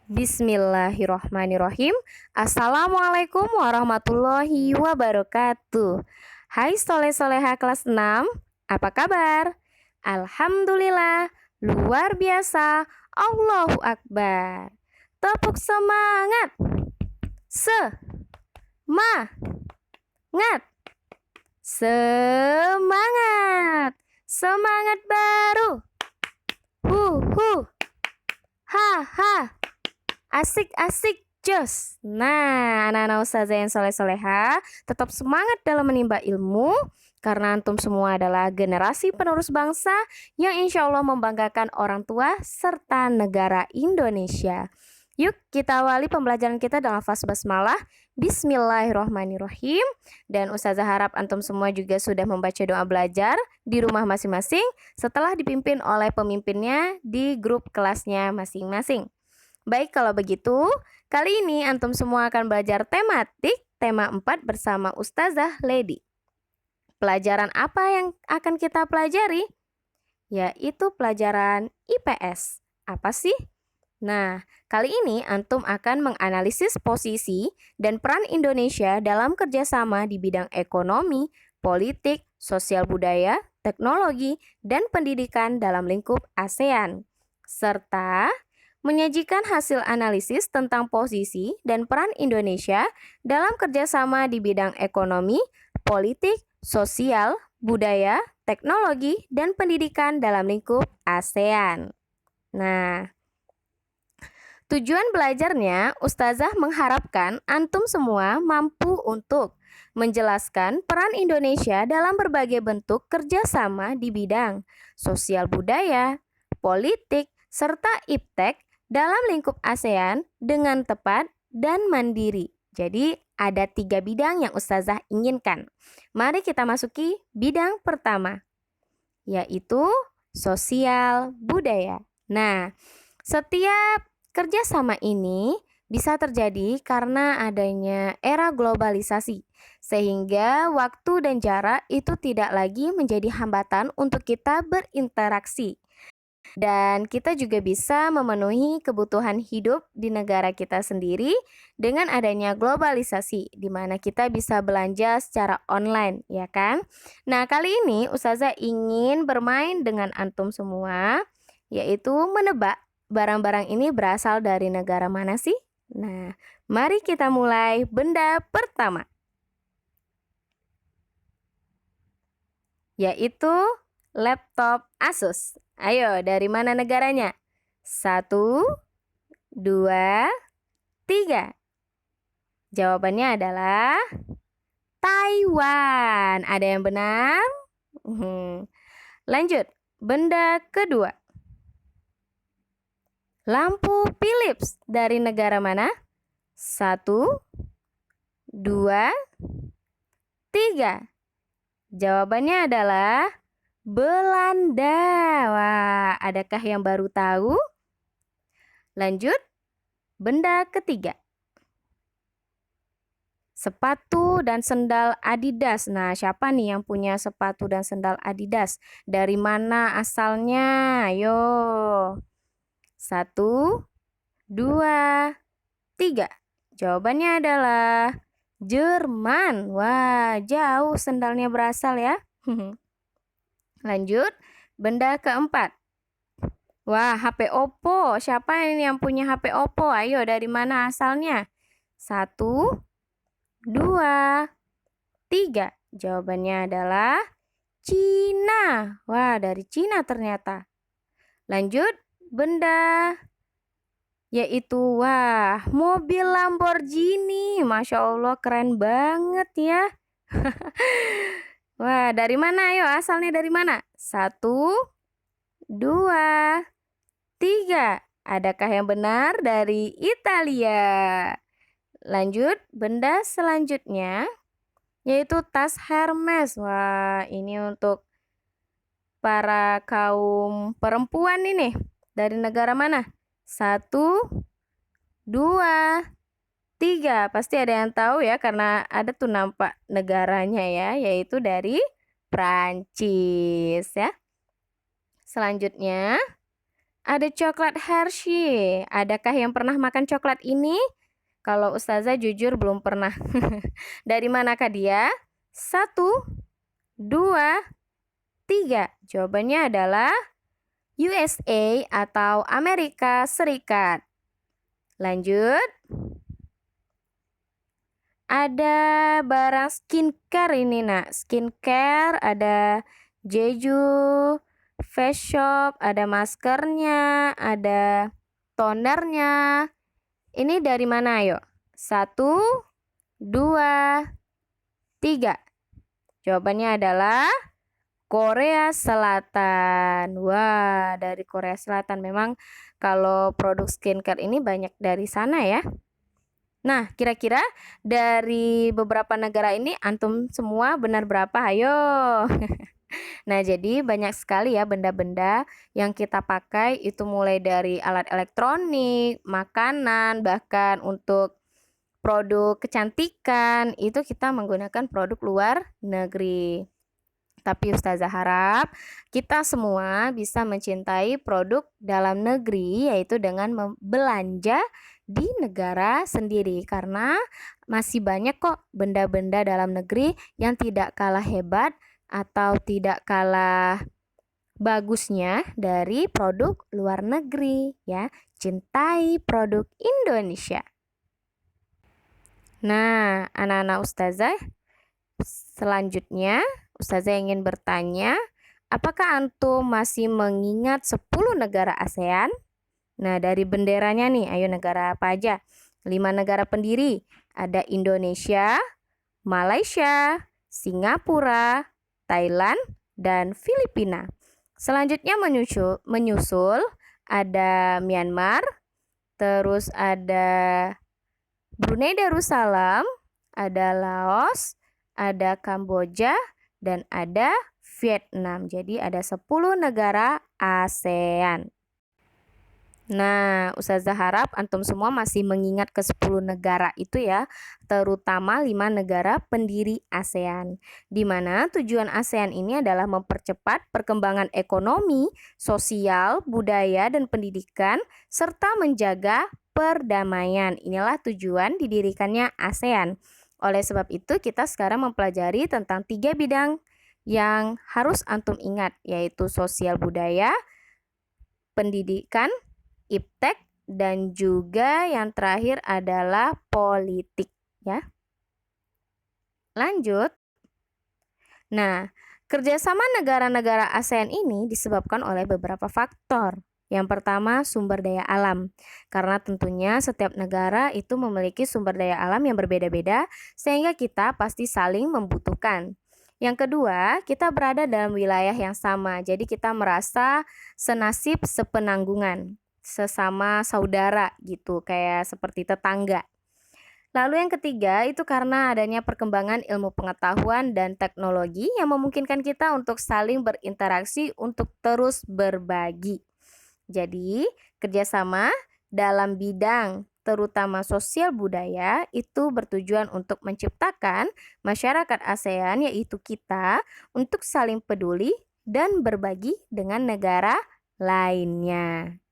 Bismillahirrohmanirrohim. Assalamualaikum warahmatullahi wabarakatuh. Hai soleh-soleha kelas 6, apa kabar? Alhamdulillah, luar biasa, Allahu Akbar. Tepuk semangat. Semangat. Semangat. Semangat baru. Ha ha. Asik-asik, jos. Nah, anak-anak ustazah yang soleh-soleha, tetap semangat dalam menimba ilmu, karena antum semua adalah generasi penerus bangsa yang insya Allah membanggakan orang tua serta negara Indonesia. Yuk kita awali pembelajaran kita dengan lafaz basmalah. Bismillahirrohmanirrohim. Dan ustazah harap antum semua juga sudah membaca doa belajar di rumah masing-masing setelah dipimpin oleh pemimpinnya di grup kelasnya masing-masing. Baik, kalau begitu, kali ini antum semua akan belajar tematik tema 4 bersama Ustazah Lady. Pelajaran apa yang akan kita pelajari? Yaitu pelajaran IPS. Apa sih? Nah, kali ini antum akan menganalisis posisi dan peran Indonesia dalam kerjasama di bidang ekonomi, politik, sosial budaya, teknologi, dan pendidikan dalam lingkup ASEAN. Serta menyajikan hasil analisis tentang posisi dan peran Indonesia dalam kerjasama di bidang ekonomi, politik, sosial, budaya, teknologi, dan pendidikan dalam lingkup ASEAN. Nah, tujuan belajarnya, Ustazah mengharapkan antum semua mampu untuk menjelaskan peran Indonesia dalam berbagai bentuk kerjasama di bidang sosial budaya, politik, serta iptek dalam lingkup ASEAN dengan tepat dan mandiri. Jadi ada 3 bidang yang Ustazah inginkan. Mari kita masuki bidang pertama, yaitu sosial budaya. Nah, setiap kerjasama ini bisa terjadi karena adanya era globalisasi, sehingga waktu dan jarak itu tidak lagi menjadi hambatan untuk kita berinteraksi. Dan kita juga bisa memenuhi kebutuhan hidup di negara kita sendiri dengan adanya globalisasi, di mana kita bisa belanja secara online, ya kan? Nah, kali ini Ustazah ingin bermain dengan antum semua, yaitu menebak barang-barang ini berasal dari negara mana sih? Nah, mari kita mulai benda pertama, yaitu laptop Asus. Ayo, dari mana negaranya? 1, 2, 3. Jawabannya adalah Taiwan. Ada yang benar? Lanjut, benda kedua. Lampu Philips dari negara mana? 1, 2, 3. Jawabannya adalah Belanda. Wah, adakah yang baru tahu? Lanjut, benda ketiga. Sepatu dan sendal Adidas. Nah, siapa nih yang punya sepatu dan sendal Adidas? Dari mana asalnya? Ayo. 1, 2, 3. Jawabannya adalah Jerman. Wah, jauh sendalnya berasal ya. Lanjut, benda keempat. Wah, HP Oppo. Siapa ini yang punya HP Oppo? Ayo, dari mana asalnya? 1, 2, 3. Jawabannya adalah Cina. Wah, dari Cina ternyata. Lanjut, benda yaitu mobil Lamborghini. Masya Allah, keren banget ya. Wah, dari mana? Ayo, asalnya dari mana? 1, 2, 3. Adakah yang benar? Dari Italia. Lanjut, benda selanjutnya yaitu tas Hermes. Wah, ini untuk para kaum perempuan ini. Dari negara mana? 1, 2, 3. Pasti ada yang tahu ya, karena ada tuh nampak negaranya ya, yaitu dari Prancis ya. Selanjutnya Ada coklat Hershey. Adakah yang pernah makan coklat ini? Kalau Ustazah jujur belum pernah. Dari manakah dia? 1, 2, 3. Jawabannya adalah USA atau Amerika Serikat. Lanjut. Ada barang skincare ini, nak. Skincare, ada Jeju, Face Shop, ada maskernya, ada tonernya. Ini dari mana, ayo? 1, 2, 3. Jawabannya adalah Korea Selatan. Wah, dari Korea Selatan. Memang kalau produk skincare ini banyak dari sana ya. Nah, kira-kira dari beberapa negara ini antum semua benar berapa? Ayo. Nah, jadi banyak sekali ya benda-benda yang kita pakai itu mulai dari alat elektronik, makanan, bahkan untuk produk kecantikan itu kita menggunakan produk luar negeri. Tapi Ustazah harap kita semua bisa mencintai produk dalam negeri yaitu dengan belanja di negara sendiri karena masih banyak kok benda-benda dalam negeri yang tidak kalah hebat atau tidak kalah bagusnya dari produk luar negeri ya. Cintai produk Indonesia. Nah, anak-anak Ustazah, selanjutnya Ustazah ingin bertanya, apakah antum masih mengingat 10 negara ASEAN? Nah, dari benderanya nih, ayo negara apa aja? 5 negara pendiri, ada Indonesia, Malaysia, Singapura, Thailand, dan Filipina. Selanjutnya menyusul ada Myanmar, terus ada Brunei Darussalam, ada Laos, ada Kamboja, dan ada Vietnam. Jadi ada 10 negara ASEAN. Nah, Ustazah harap antum semua masih mengingat ke 10 negara itu ya, terutama 5 negara pendiri ASEAN. Di mana tujuan ASEAN ini adalah mempercepat perkembangan ekonomi, sosial, budaya, dan pendidikan, serta menjaga perdamaian. Inilah tujuan didirikannya ASEAN. Oleh sebab itu, kita sekarang mempelajari tentang 3 bidang yang harus antum ingat, yaitu sosial budaya, pendidikan, iptek, dan juga yang terakhir adalah politik ya. Lanjut. Nah, kerjasama negara-negara ASEAN ini disebabkan oleh beberapa faktor. Yang pertama, sumber daya alam. Karena tentunya setiap negara itu memiliki sumber daya alam yang berbeda-beda, sehingga kita pasti saling membutuhkan. Yang kedua, kita berada dalam wilayah yang sama, jadi kita merasa senasib sepenanggungan, sesama saudara gitu, kayak seperti tetangga. Lalu yang ketiga itu karena adanya perkembangan ilmu pengetahuan dan teknologi yang memungkinkan kita untuk saling berinteraksi untuk terus berbagi. Jadi, kerjasama dalam bidang terutama sosial budaya itu bertujuan untuk menciptakan masyarakat ASEAN yaitu kita untuk saling peduli dan berbagi dengan negara lainnya.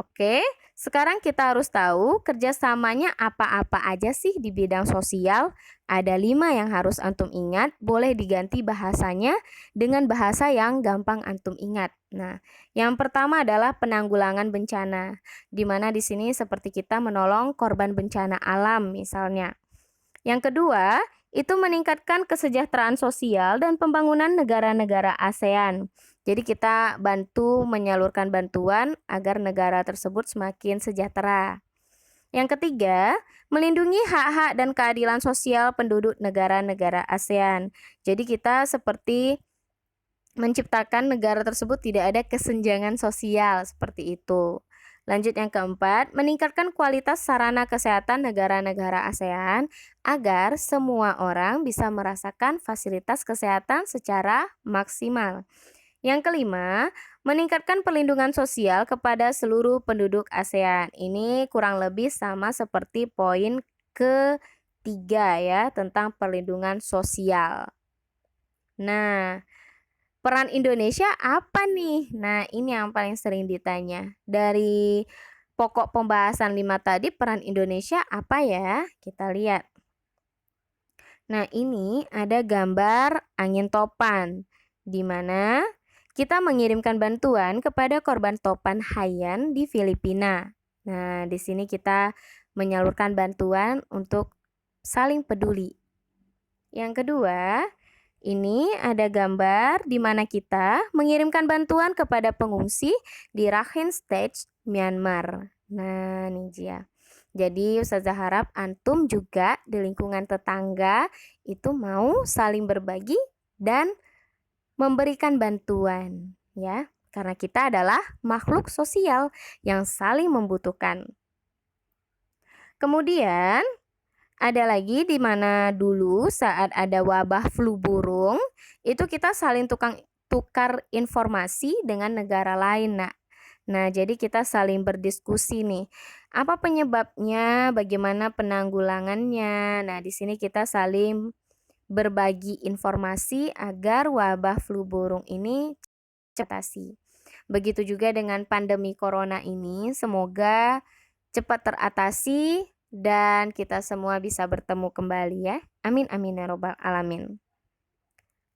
Oke, sekarang kita harus tahu kerjasamanya apa-apa aja sih di bidang sosial. Ada 5 yang harus antum ingat, boleh diganti bahasanya dengan bahasa yang gampang antum ingat. Nah, yang pertama adalah penanggulangan bencana, di mana di sini seperti kita menolong korban bencana alam misalnya. Yang kedua, itu meningkatkan kesejahteraan sosial dan pembangunan negara-negara ASEAN. Jadi kita bantu menyalurkan bantuan agar negara tersebut semakin sejahtera. Yang ketiga, melindungi hak-hak dan keadilan sosial penduduk negara-negara ASEAN. Jadi kita seperti menciptakan negara tersebut tidak ada kesenjangan sosial seperti itu. Lanjut yang keempat, meningkatkan kualitas sarana kesehatan negara-negara ASEAN agar semua orang bisa merasakan fasilitas kesehatan secara maksimal. Yang kelima, meningkatkan perlindungan sosial kepada seluruh penduduk ASEAN. Ini kurang lebih sama seperti poin ketiga ya, tentang perlindungan sosial. Nah, Peran Indonesia apa nih? Nah, ini yang paling sering ditanya. Dari pokok pembahasan 5 tadi, peran Indonesia apa ya? Kita lihat. Nah, ini ada gambar angin topan, di mana kita mengirimkan bantuan kepada korban topan Haiyan di Filipina. Nah, di sini kita menyalurkan bantuan untuk saling peduli. Yang kedua, ini ada gambar di mana kita mengirimkan bantuan kepada pengungsi di Rakhine State, Myanmar. Nah, nih dia. Jadi Ustazah harap antum juga di lingkungan tetangga itu mau saling berbagi dan memberikan bantuan, ya. Karena kita adalah makhluk sosial yang saling membutuhkan. Kemudian ada lagi di mana dulu saat ada wabah flu burung, itu kita saling tukar informasi dengan negara lain, Nak. Nah, jadi kita saling berdiskusi nih. Apa penyebabnya? Bagaimana penanggulangannya? Nah, di sini kita saling berbagi informasi agar wabah flu burung ini teratasi. Begitu juga dengan pandemi corona ini, semoga cepat teratasi dan kita semua bisa bertemu kembali ya. Amin amin ya robbal alamin.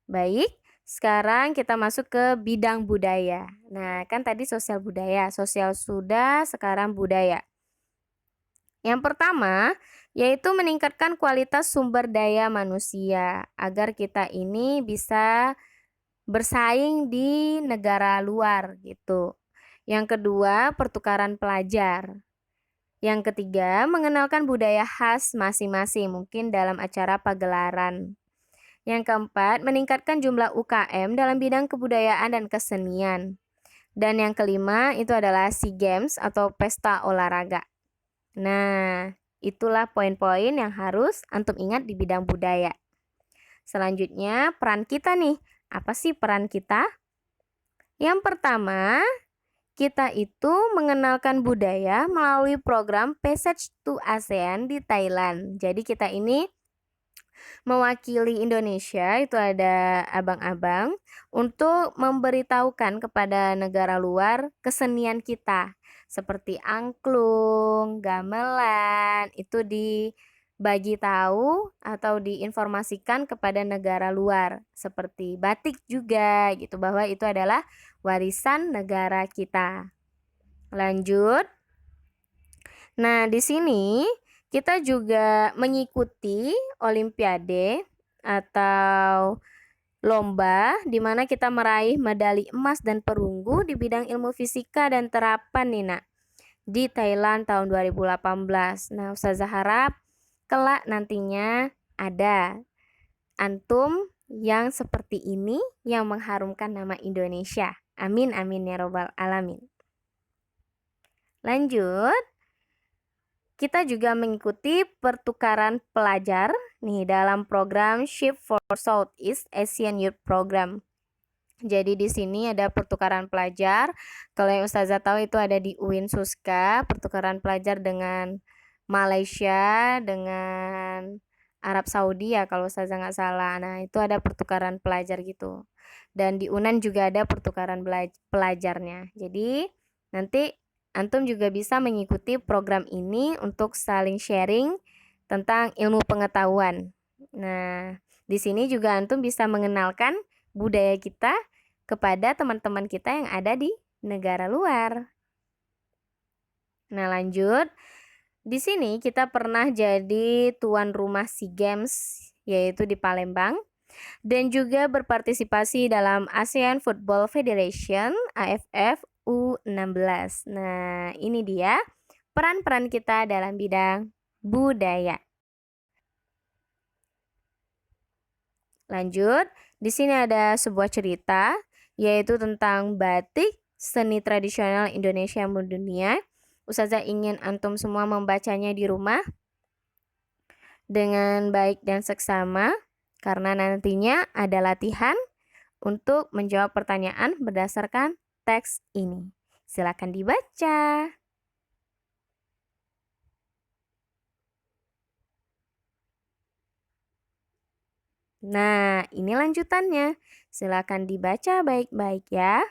Baik, sekarang kita masuk ke bidang budaya. Nah, kan tadi sosial budaya, sosial sudah, sekarang budaya. Yang pertama, yaitu meningkatkan kualitas sumber daya manusia agar kita ini bisa bersaing di negara luar gitu. Yang kedua, pertukaran pelajar. Yang ketiga, mengenalkan budaya khas masing-masing, mungkin dalam acara pagelaran. Yang keempat, meningkatkan jumlah UKM dalam bidang kebudayaan dan kesenian. Dan yang kelima, itu adalah SEA Games atau pesta olahraga. Nah, itulah poin-poin yang harus antum ingat di bidang budaya. Selanjutnya, peran kita nih. Apa sih peran kita? Yang pertama, kita itu mengenalkan budaya melalui program Passage to ASEAN di Thailand. Jadi kita ini mewakili Indonesia, itu ada abang-abang, untuk memberitahukan kepada negara luar kesenian kita. Seperti angklung, gamelan, itu dibagi tahu atau diinformasikan kepada negara luar. Seperti batik juga gitu, bahwa itu adalah warisan negara kita. Lanjut. Nah, di sini kita juga mengikuti olimpiade atau lomba di mana kita meraih medali emas dan perunggu di bidang ilmu fisika dan terapan nih, Nak, di Thailand tahun 2018. Nah, Ustazah harap kelak nantinya ada antum yang seperti ini yang mengharumkan nama Indonesia. Amin amin ya robbal alamin. Lanjut, kita juga mengikuti pertukaran pelajar nih dalam program Shift for Southeast Asian Youth Program. Jadi di sini ada pertukaran pelajar. Kalau yang Ustazah tahu itu ada di UIN Suska, pertukaran pelajar dengan Malaysia, dengan Arab Saudi ya kalau Ustazah nggak salah. Nah, itu ada pertukaran pelajar gitu. Dan di UNAN juga ada pertukaran pelajarnya. Jadi nanti antum juga bisa mengikuti program ini untuk saling sharing tentang ilmu pengetahuan. Nah, di sini juga antum bisa mengenalkan budaya kita kepada teman-teman kita yang ada di negara luar. Nah, lanjut. Di sini kita pernah jadi tuan rumah SEA Games, yaitu di Palembang, dan juga berpartisipasi dalam ASEAN Football Federation AFF U16. Nah, ini dia peran-peran kita dalam bidang budaya. Lanjut, di sini ada sebuah cerita yaitu tentang batik, seni tradisional Indonesia yang mendunia. Ustazah ingin antum semua membacanya di rumah dengan baik dan seksama karena nantinya ada latihan untuk menjawab pertanyaan berdasarkan teks ini. Silakan dibaca. Nah, ini lanjutannya. Silakan dibaca baik-baik ya.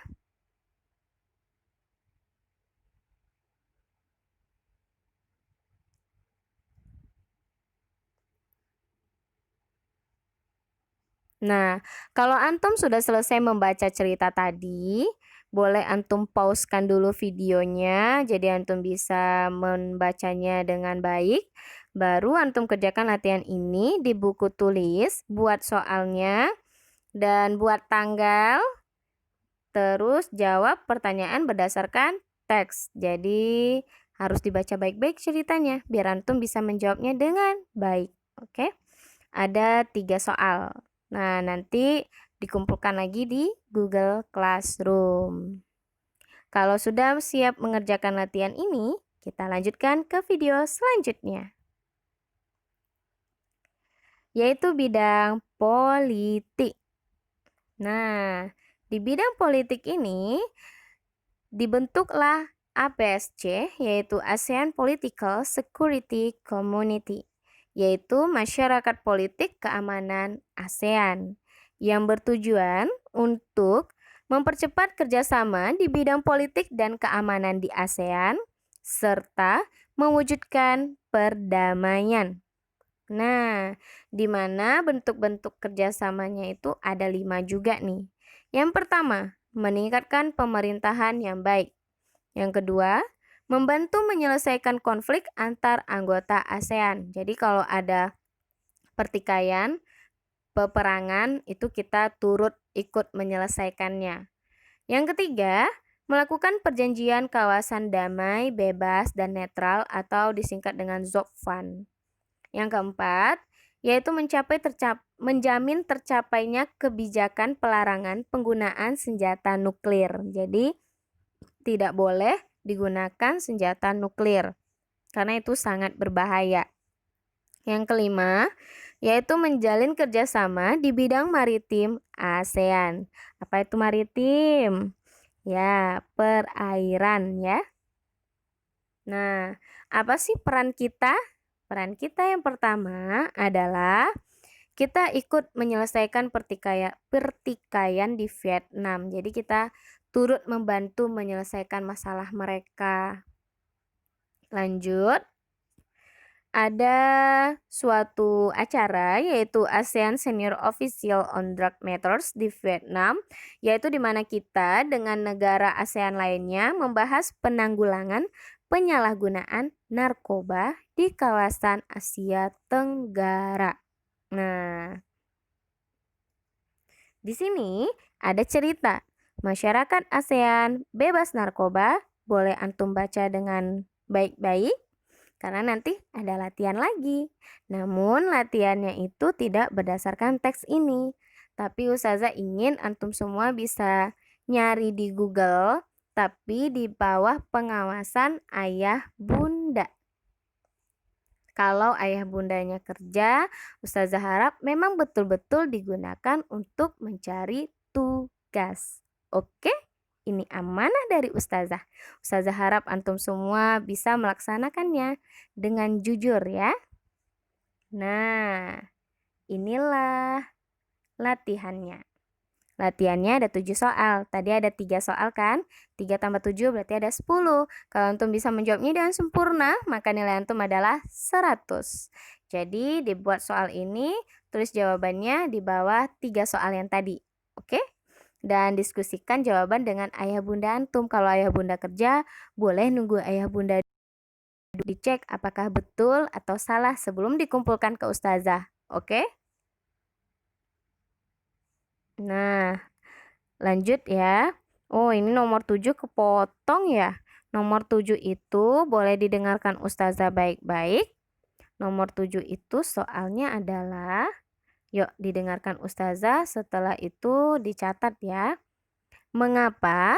Nah, kalau antum sudah selesai membaca cerita tadi, boleh antum pausekan dulu videonya, jadi antum bisa membacanya dengan baik. Baru antum kerjakan latihan ini di buku tulis, buat soalnya, dan buat tanggal, terus jawab pertanyaan berdasarkan teks. Jadi, harus dibaca baik-baik ceritanya, biar antum bisa menjawabnya dengan baik. Oke? Ada 3 soal. Nah, nanti dikumpulkan lagi di Google Classroom. Kalau sudah siap mengerjakan latihan ini, kita lanjutkan ke video selanjutnya, yaitu bidang politik. Nah, di bidang politik ini dibentuklah APSC, yaitu ASEAN Political Security Community, yaitu Masyarakat Politik Keamanan ASEAN, yang bertujuan untuk mempercepat kerjasama di bidang politik dan keamanan di ASEAN, serta mewujudkan perdamaian. Nah, di mana bentuk-bentuk kerjasamanya itu ada 5 juga nih. Yang pertama, meningkatkan pemerintahan yang baik. Yang kedua, membantu menyelesaikan konflik antar anggota ASEAN. Jadi kalau ada pertikaian, peperangan, itu kita turut ikut menyelesaikannya. Yang ketiga, melakukan perjanjian kawasan damai, bebas, dan netral atau disingkat dengan ZOPFAN. Yang keempat, yaitu menjamin tercapainya kebijakan pelarangan penggunaan senjata nuklir. Jadi, tidak boleh digunakan senjata nuklir karena itu sangat berbahaya. Yang kelima, yaitu menjalin kerjasama di bidang maritim ASEAN. Apa itu maritim? Ya, perairan ya. Nah, apa sih peran kita? Peran kita yang pertama adalah kita ikut menyelesaikan pertikaian di Vietnam. Jadi kita turut membantu menyelesaikan masalah mereka. Lanjut, ada suatu acara yaitu ASEAN Senior Official on Drug Matters di Vietnam, yaitu di mana kita dengan negara ASEAN lainnya membahas penanggulangan penyalahgunaan narkoba di kawasan Asia Tenggara. Nah, di sini ada cerita masyarakat ASEAN bebas narkoba. Boleh antum baca dengan baik-baik karena nanti ada latihan lagi. Namun latihannya itu tidak berdasarkan teks ini. Tapi Ustazah ingin antum semua bisa nyari di Google, tapi di bawah pengawasan ayah bunda. Kalau ayah bundanya kerja, Ustazah harap memang betul-betul digunakan untuk mencari tugas. Oke? Ini amanah dari Ustazah. Ustazah harap antum semua bisa melaksanakannya dengan jujur ya. Nah, inilah latihannya. Latihannya ada 7 soal. Tadi ada 3 soal kan? 3 tambah 7 berarti ada 10. Kalau antum bisa menjawabnya dengan sempurna, maka nilai antum adalah 100. Jadi dibuat soal ini, tulis jawabannya di bawah 3 soal yang tadi. Oke? Dan diskusikan jawaban dengan ayah bunda antum. Kalau ayah bunda kerja, boleh nunggu ayah bunda dicek apakah betul atau salah sebelum dikumpulkan ke Ustazah. Oke? Nah, lanjut ya. Oh, ini nomor 7 kepotong ya. Nomor 7 itu boleh didengarkan Ustazah baik-baik. Nomor 7 itu soalnya adalah, yuk didengarkan Ustazah, setelah itu dicatat ya. Mengapa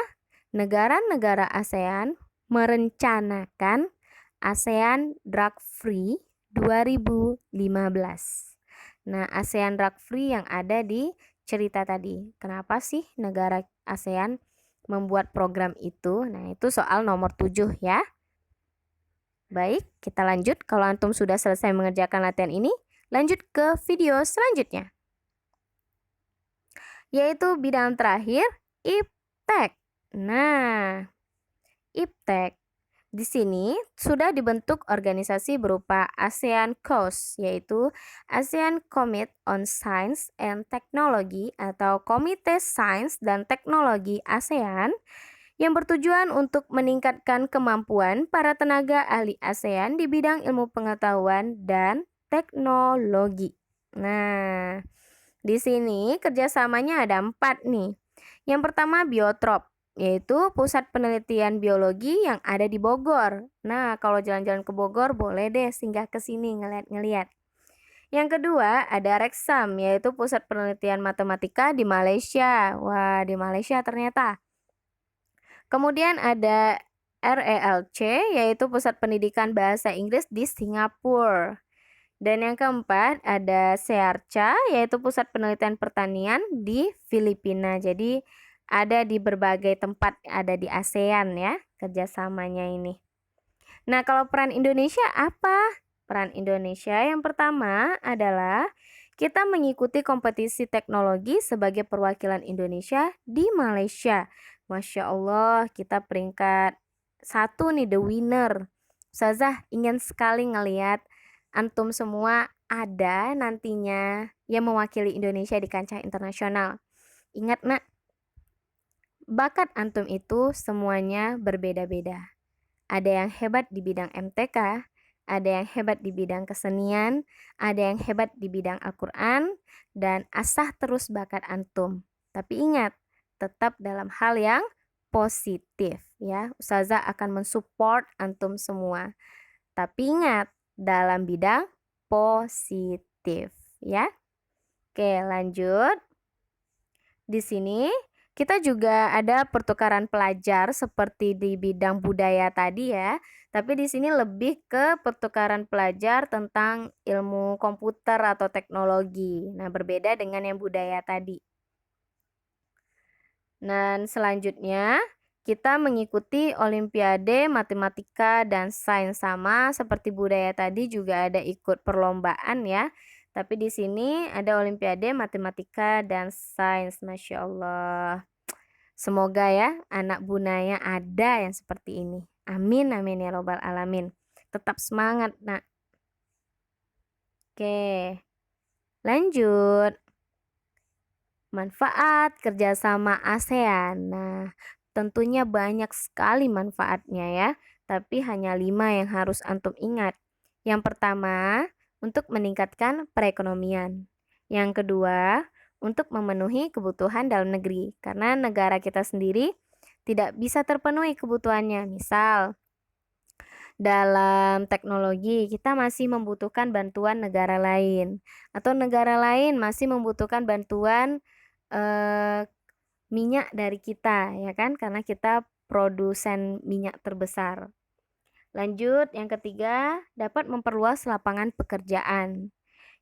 negara-negara ASEAN merencanakan ASEAN Drug Free 2015? Nah, ASEAN Drug Free yang ada di cerita tadi. Kenapa sih negara ASEAN membuat program itu? Nah, itu soal nomor 7 ya. Baik, kita lanjut. Kalau antum sudah selesai mengerjakan latihan ini, lanjut ke video selanjutnya. yaitu bidang terakhir IPTEK. Nah, IPTEK di sini sudah dibentuk organisasi berupa ASEAN COST, yaitu ASEAN Commit on Science and Technology atau Komite Sains dan Teknologi ASEAN yang bertujuan untuk meningkatkan kemampuan para tenaga ahli ASEAN di bidang ilmu pengetahuan dan teknologi. Nah, di sini kerjasamanya ada 4 nih. Yang pertama Biotrop, yaitu pusat penelitian biologi yang ada di Bogor. Nah, kalau jalan-jalan ke Bogor boleh deh singgah ke sini ngeliat-ngeliat. Yang kedua ada Rexam, yaitu pusat penelitian matematika di Malaysia. Wah, di Malaysia ternyata. Kemudian ada RELC, yaitu pusat pendidikan bahasa Inggris di Singapura. Dan yang keempat ada SEARCA, yaitu pusat penelitian pertanian di Filipina. Jadi ada di berbagai tempat, ada di ASEAN ya kerjasamanya ini. Nah, kalau peran Indonesia apa? Peran Indonesia yang pertama adalah kita mengikuti kompetisi teknologi sebagai perwakilan Indonesia di Malaysia. Masya Allah, kita peringkat 1 nih, the winner. Ustazah ingin sekali ngelihat antum semua ada nantinya yang mewakili Indonesia di kancah internasional. Ingat nak, bakat antum itu semuanya berbeda-beda. Ada yang hebat di bidang MTK, ada yang hebat di bidang kesenian, ada yang hebat di bidang Al-Quran, dan asah terus bakat antum. Tapi ingat, tetap dalam hal yang positif ya. Ustazah akan mensupport antum semua. Tapi ingat, dalam bidang positif ya. Oke, lanjut. Di sini kita juga ada pertukaran pelajar seperti di bidang budaya tadi ya. Tapi di sini lebih ke pertukaran pelajar tentang ilmu komputer atau teknologi. Nah, berbeda dengan yang budaya tadi. Dan selanjutnya kita mengikuti Olimpiade Matematika dan Sains, sama seperti budaya tadi juga ada ikut perlombaan ya. Tapi di sini ada Olimpiade Matematika dan Sains, Masya Allah. Semoga ya anak bunaya ada yang seperti ini. Amin, amin ya robbal alamin. Tetap semangat nak. Oke, lanjut. Manfaat kerjasama ASEAN. Nah, tentunya banyak sekali manfaatnya ya. Tapi hanya 5 yang harus antum ingat. Yang pertama, untuk meningkatkan perekonomian. Yang kedua, untuk memenuhi kebutuhan dalam negeri. Karena negara kita sendiri tidak bisa terpenuhi kebutuhannya. Misal, dalam teknologi kita masih membutuhkan bantuan negara lain. Atau negara lain masih membutuhkan bantuan minyak dari kita, ya kan? Karena kita produsen minyak terbesar. Lanjut, yang ketiga, dapat memperluas lapangan pekerjaan.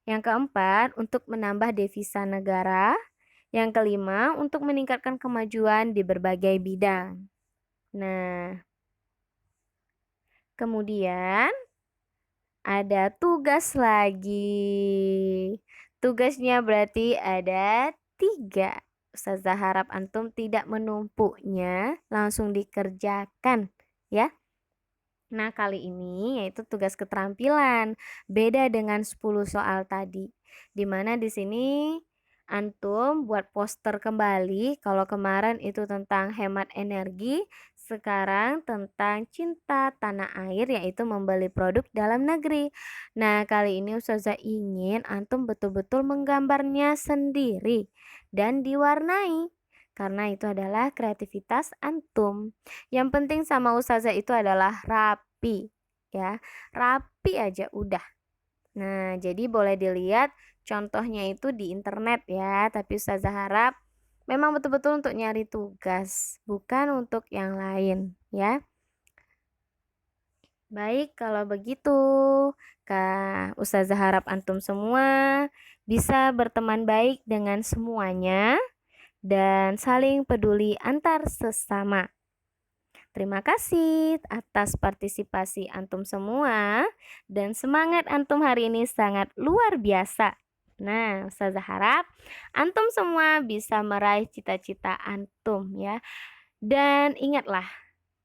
Yang keempat, untuk menambah devisa negara. Yang kelima, untuk meningkatkan kemajuan di berbagai bidang. Nah, kemudian ada tugas lagi. Tugasnya berarti ada 3. Ustazah harap antum tidak menumpuknya, langsung dikerjakan ya. Nah, kali ini yaitu tugas keterampilan. Beda dengan 10 soal tadi. Dimana di sini antum buat poster kembali. Kalau kemarin itu tentang hemat energi, sekarang tentang cinta tanah air, yaitu membeli produk dalam negeri. Nah, kali ini Ustazah ingin antum betul-betul menggambarnya sendiri dan diwarnai. Karena itu adalah kreativitas antum. Yang penting sama Ustazah itu adalah rapi ya. Rapi aja udah. Nah, jadi boleh dilihat contohnya itu di internet ya. Tapi Ustazah harap memang betul-betul untuk nyari tugas, bukan untuk yang lain ya. Baik, kalau begitu Kak Ustazah harap antum semua bisa berteman baik dengan semuanya dan saling peduli antar sesama. Terima kasih atas partisipasi antum semua dan semangat antum hari ini sangat luar biasa. Nah, Ustazah harap antum semua bisa meraih cita-cita antum ya. Dan ingatlah,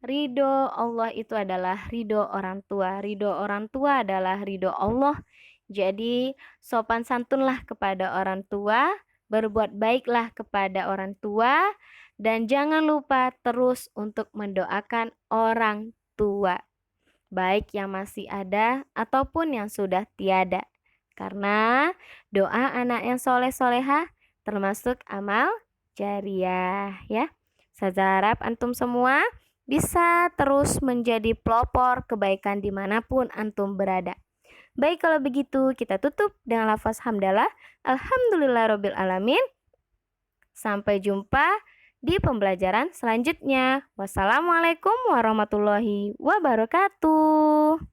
ridho Allah itu adalah ridho orang tua. Ridho orang tua adalah ridho Allah. Jadi, sopan santunlah kepada orang tua, berbuat baiklah kepada orang tua, dan jangan lupa terus untuk mendoakan orang tua, baik yang masih ada ataupun yang sudah tiada. Karena doa anak yang soleh-solehah termasuk amal jariah ya. Saya harap antum semua bisa terus menjadi pelopor kebaikan dimanapun antum berada. Baik kalau begitu kita tutup dengan lafaz hamdalah. Alhamdulillahirabbil alamin. Sampai jumpa di pembelajaran selanjutnya. Wassalamualaikum warahmatullahi wabarakatuh.